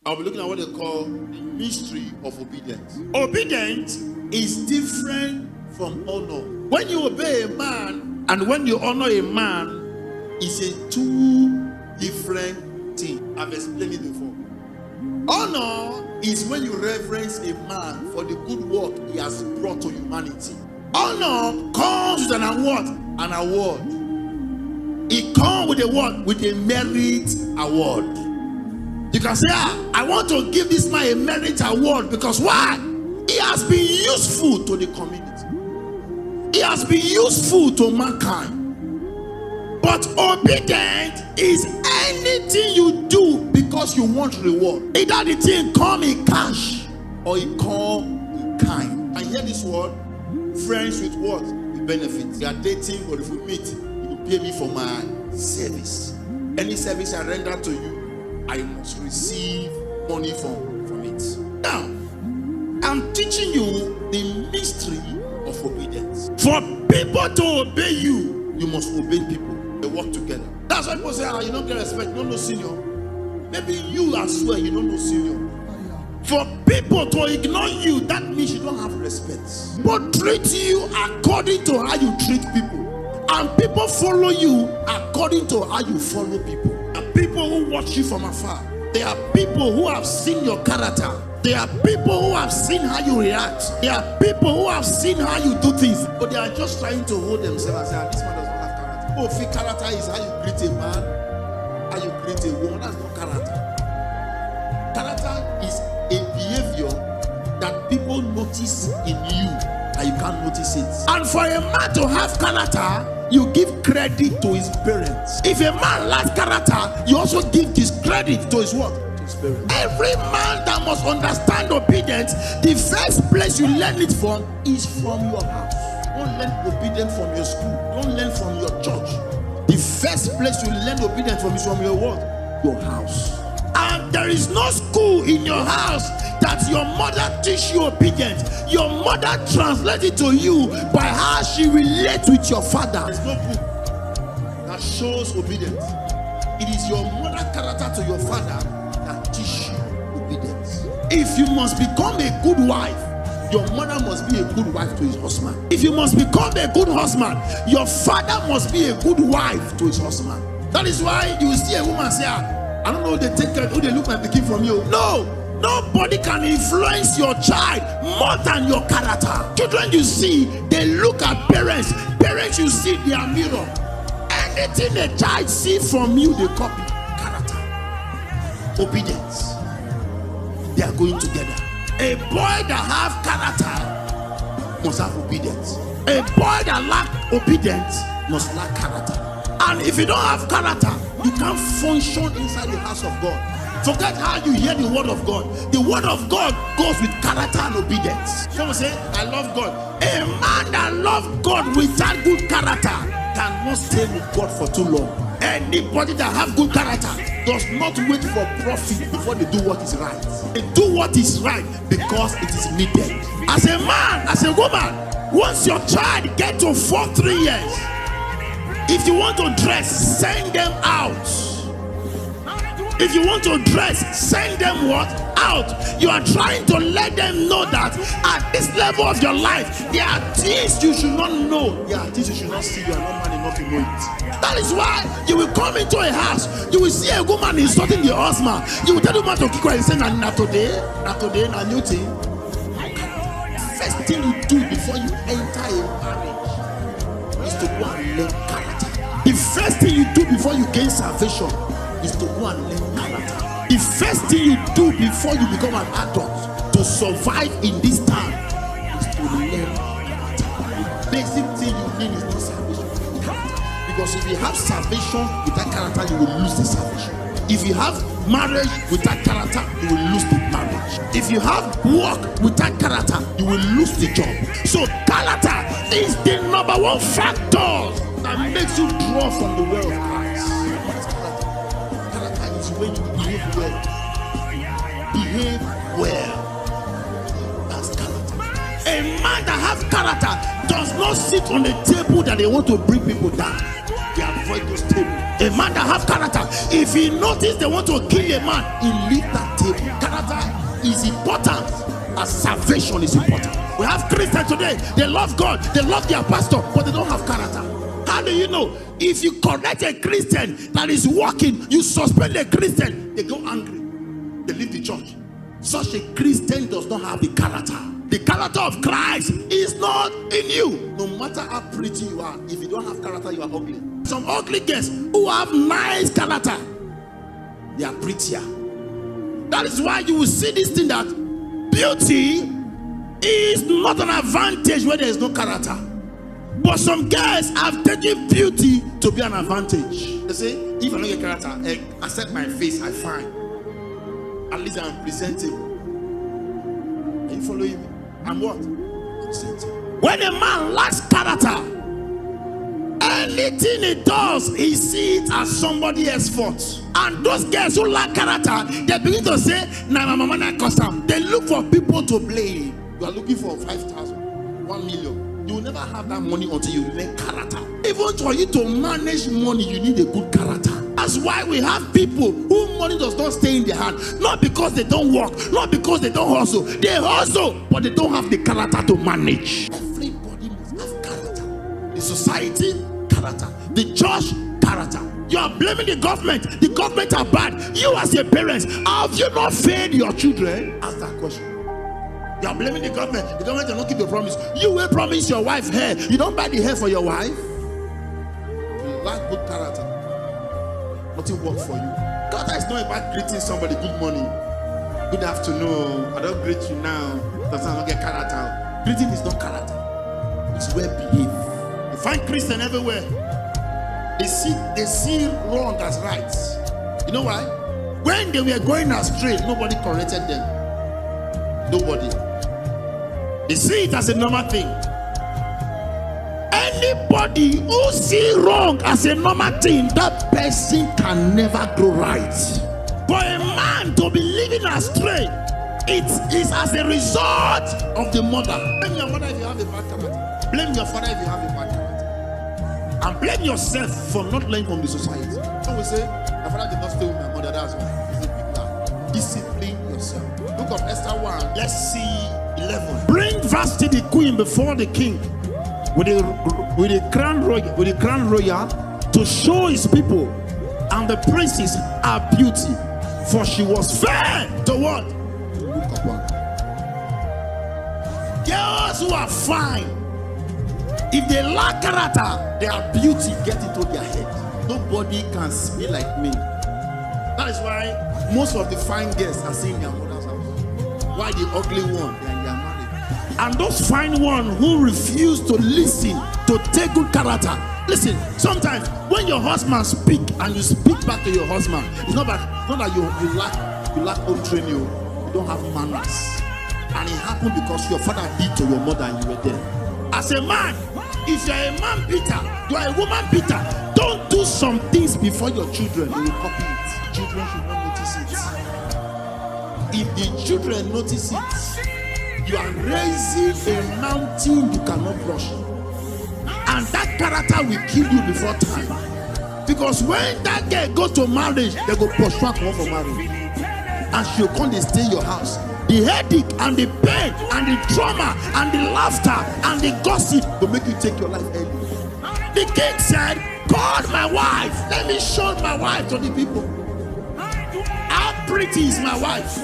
I'll be looking at what they call the mystery of obedience. Obedience Is different from honor. When you obey a man and when you honor a man, It's a two different thing. I've explained it before. Honor is when you reverence a man for the good work he has brought to humanity. honor comes with an award. An award. It comes with a what? With a merit award. You can say, I want to give this man a merit award because why? He has been useful to the community. He has been useful to mankind. But obedience is anything you do because you want reward. Either the thing come in cash Or it come in kind. I hear this word, friends with what? With benefits. They are dating, but if we meet, you will pay me for my service. Any service I render to you, I must receive money from it. Now, I'm teaching you the mystery Of obedience. for people to obey you. You must obey people. They work together. That's why people say, you don't get respect, you don't know senior. Maybe you as well, you don't know senior. For people to ignore you, that means you don't have respect. But treat you according to how you treat people. And people follow you according to how you follow people. There are people who watch you from afar. There are people who have seen your character. There are people who have seen how you react. There are people who have seen how you do things. But they are just trying to hold themselves and say, this man does not have character. Oh, fake character is how you greet a man, how you greet a woman. That's not character. Character is a behavior that people notice in you and you can't notice it. And for a man to have character, you give credit to his parents. If a man lacks character, you also give discredit to his what? To his parents. Every man that must understand obedience, the first place you learn it from is from your house. Don't learn obedience from your school. Don't learn from your church. The first place you learn obedience from is from your what? Your house. And there is no school in your house that your mother teach you obedience. Your mother translates it to you by how she relates with your father. There's no book that shows obedience. It is your mother character to your father that teach you obedience. If you must become a good wife, Your mother must be a good wife to his husband. if you must become a good husband, your father must be a good wife To his husband. That is why you see a woman say, I don't know who they take care, who they look like picking from you. No, nobody can influence your child more than your character. Children you see, they look at parents. Parents you see their mirror. Anything a child see from you, they copy. Character. Obedience. They are going together. A boy that have character Must have obedience. A boy that lack obedience. Must lack character. And if you don't have character, You can't function inside the house of God. forget how you hear the word of God. The word of God goes with character and obedience. Someone say, I love God. A man that loves God without good character cannot stay with God for too long. Anybody that have good character does not wait for profit before they do what is right. They do what is right because it is needed. As a man, as a woman, once your child get to 4-3 years, if you want to dress, send them out. If you want to dress, send them what? Out. You are trying to let them know that at this level of your life, there are things you should not know. There are things you should not see. You are not man enough to know it. That is why you will come into a house, you will see a woman insulting the husband. You will tell the man to keep quiet and say, not today, na new thing. First thing you do before you enter a marriage is to go and learn character. The first thing you do before you gain salvation is to go and learn character. The first thing you do before you become an adult to survive in this time is to learn character. The basic thing you need is not salvation, character. Because if you have salvation without character, you will lose the salvation. If you have marriage without character, you will lose the marriage. If you have work without character, you will lose the job. So character is the number one factor that makes you draw from the well of Christ. What is character? Character is when you behave well. Behave well. That's character. A man that has character does not sit on a table that they want to bring people down. They avoid those tables. A man that has character, if he notice they want to kill a man, he leave that table. is important as salvation is important. We have Christians today, they love God, they love their pastor, but they don't have character. How do you know? If you correct a Christian that is walking, you suspend a Christian, they go angry, they leave the church. Such a Christian does not have the character. The character of Christ is not in you. No matter how pretty you are, if you don't have character, you are ugly. Some ugly girls who have nice character, they are prettier. That is why you will see this thing that beauty is not an advantage where there is no character. But some guys have taken beauty to be an advantage. They say, if I don't get character, I set my face, I fine. At least I'm presentable. Are you following me? I'm what? Presentable. When a man lacks character, anything he does, he sees it as somebody else's fault. And those guys who lack character, they begin to say, "Nah, my mama not custom." They look for people to blame. You are looking for 5,000, 1 million. You will never have that money until you learn character. Even for you to manage money, you need a good character. That's why we have people who money does not stay in their hand. Not because they don't work, not because they don't hustle. They hustle, but they don't have the character to manage. Everybody must have character. The society, character. The church, character. You are blaming the government. The government are bad. You as a parent, have you not fed your children? Ask that question. You are blaming the government. The government will not keep your promise. You will promise your wife hair. You don't buy the hair for your wife. You lack good character. Nothing work for you. Character is not about greeting somebody good morning, good afternoon. I don't greet you now. Does not get character. Greeting is not character. It's well behaved. You find Christian everywhere. They see wrong as right. You know why? When they were going astray, nobody corrected them. Nobody. They see it as a normal thing. Anybody who see wrong as a normal thing, that person can never grow right. For a man to be living astray, it is as a result of the mother. Blame your mother if you have a bad character. Blame your father if you have a bad character. And blame yourself for not learning from the society. So we say, my father did not stay with my mother, that's why. He's a big man. Discipline yourself. Book of Esther 1, let's see 11. Bring Vashti the queen before the king with a crown royal to show his people and the princes her beauty, for she was fair to what? Look upon. Girls who are fine, if they lack character, their beauty gets into their head. Nobody can be like me. That is why most of the fine girls are seeing their mother's house. Why the ugly one? They are married. And those fine ones who refuse to listen, to take good character. Listen, sometimes when your husband speak and you speak back to your husband, it's not that you lack home training, you don't have manners. And it happened because your father did to your mother and you were there. As a man, if you are a man Peter, you are a woman Peter, don't do some things before your children. They will copy it. Children should not notice it. If the children notice it, you are raising a mountain you cannot brush. And that character will kill you before time. Because when that girl goes to marriage, they go pursue her for marriage. And she'll come to stay in your house. The headache and the pain and the trauma and the laughter and the gossip will make you take your life early. The king said, call my wife. Let me show my wife to the people. How pretty is my wife?